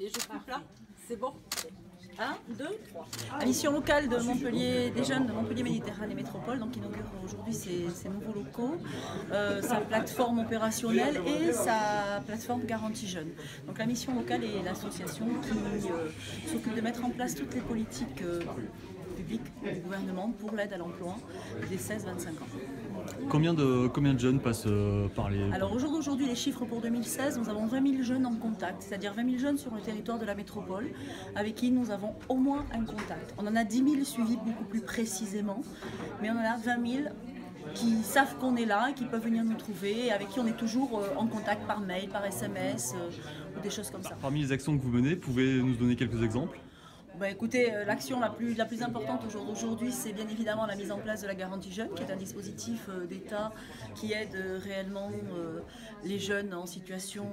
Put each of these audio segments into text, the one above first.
Et je coupe là. C'est bon. 1, 2, 3. La mission locale de Montpellier, des jeunes de Montpellier Méditerranée Métropole, donc inaugure aujourd'hui ces nouveaux locaux, sa plateforme opérationnelle et sa plateforme Garantie Jeunes. Donc la mission locale est l'association qui s'occupe de mettre en place toutes les politiques publiques du gouvernement pour l'aide à l'emploi des 16-25 ans. Combien de jeunes passent par les... Alors aujourd'hui, les chiffres pour 2016, nous avons 20 000 jeunes en contact, c'est-à-dire 20 000 jeunes sur le territoire de la métropole avec qui nous avons au moins un contact. On en a 10 000 suivis beaucoup plus précisément, mais on en a 20 000 qui savent qu'on est là, qui peuvent venir nous trouver, et avec qui on est toujours en contact par mail, par SMS ou des choses comme ça. Parmi les actions que vous menez, pouvez nous donner quelques exemples ? Écoutez, l'action la plus importante aujourd'hui, c'est bien évidemment la mise en place de la Garantie Jeunes, qui est un dispositif d'État qui aide réellement les jeunes en situation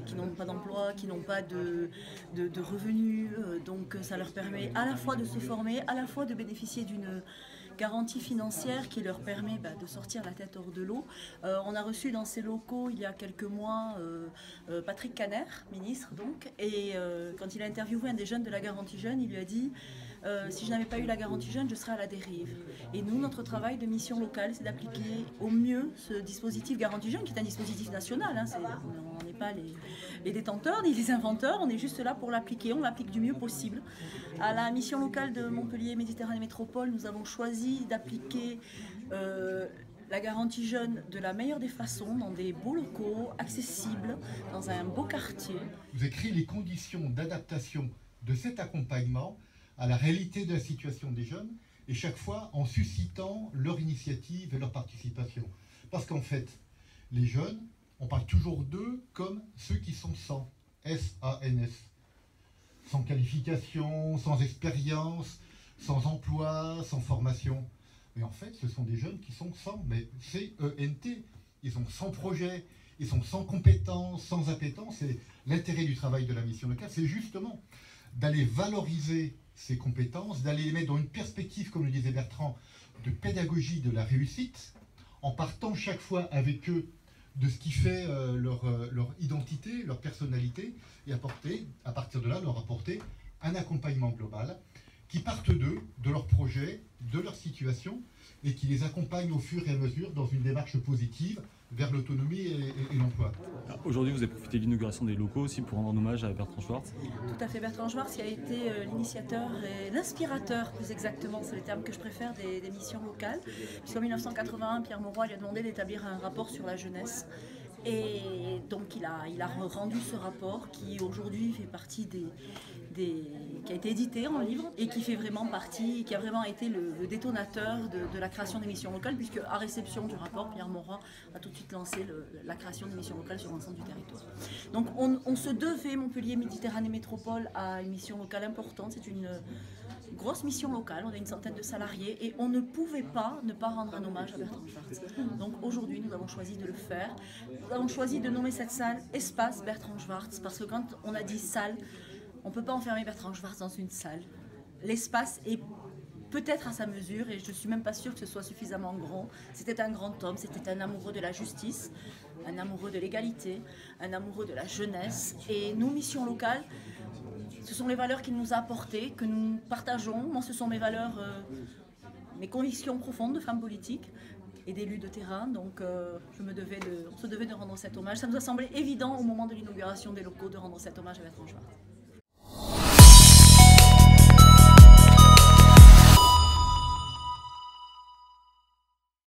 qui n'ont pas d'emploi, qui n'ont pas de revenus. Donc ça leur permet à la fois de se former, à la fois de bénéficier d'une garantie financière qui leur permet de sortir la tête hors de l'eau. On a reçu dans ces locaux il y a quelques mois Patrick Caner, ministre donc, et quand il a interviewé un des jeunes de la Garantie Jeunes, il lui a dit si je n'avais pas eu la Garantie Jeunes, je serais à la dérive. Et nous, notre travail de mission locale, c'est d'appliquer au mieux ce dispositif Garantie Jeunes, qui est un dispositif national. On n'est pas les détenteurs ni les inventeurs, on est juste là pour l'appliquer, on l'applique du mieux possible. À la mission locale de Montpellier Méditerranée Métropole, nous avons choisi d'appliquer la Garantie Jeunes de la meilleure des façons, dans des beaux locaux, accessibles, dans un beau quartier. Vous avez créé les conditions d'adaptation de cet accompagnement à la réalité de la situation des jeunes, et chaque fois en suscitant leur initiative et leur participation. Parce qu'en fait, les jeunes, on parle toujours d'eux comme ceux qui sont sans, S-A-N-S, sans qualification, sans expérience, sans emploi, sans formation. Mais en fait, ce sont des jeunes qui sont sans, mais C-E-N-T, ils sont sans projet, ils sont sans compétences, sans appétence. Et l'intérêt du travail de la mission locale, c'est justement d'aller valoriser ces compétences, d'aller les mettre dans une perspective, comme le disait Bertrand, de pédagogie de la réussite, en partant chaque fois avec eux de ce qui fait leur identité, leur personnalité, et à partir de là, leur apporter un accompagnement global qui parte d'eux, de leur projet, de leur situation, et qui les accompagne au fur et à mesure dans une démarche positive vers l'autonomie et l'emploi. Aujourd'hui, vous avez profité de l'inauguration des locaux aussi pour rendre hommage à Bertrand Schwartz. Tout à fait, Bertrand Schwartz qui a été l'initiateur et l'inspirateur, plus exactement, c'est le terme que je préfère, des missions locales. Puisqu'en 1981, Pierre Mauroy lui a demandé d'établir un rapport sur la jeunesse. Et donc il a rendu ce rapport qui aujourd'hui fait partie qui a été édité en livre et qui fait vraiment partie, qui a vraiment été le détonateur de la création des missions locales, puisque à réception du rapport, Pierre Mauroy a tout de suite lancé la création des missions locales sur l'ensemble du territoire. Donc on se devait, Montpellier Méditerranée Métropole, à une mission locale importante. C'est une grosse mission locale, on a une centaine de salariés et on ne pouvait pas ne pas rendre un hommage à Bertrand Schwartz. Donc aujourd'hui, nous avons choisi de le faire. Nous avons choisi de nommer cette salle Espace Bertrand Schwartz, parce que quand on a dit salle, on ne peut pas enfermer Bertrand Schwartz dans une salle. L'espace est peut-être à sa mesure, et je ne suis même pas sûre que ce soit suffisamment grand. C'était un grand homme, c'était un amoureux de la justice, un amoureux de l'égalité, un amoureux de la jeunesse. Et nous, mission locale, ce sont les valeurs qu'il nous a apportées, que nous partageons. Moi, ce sont mes valeurs, mes convictions profondes de femme politique et d'élus de terrain. Donc, on se devait de rendre cet hommage. Ça nous a semblé évident au moment de l'inauguration des locaux de rendre cet hommage à Bertrand Schwartz.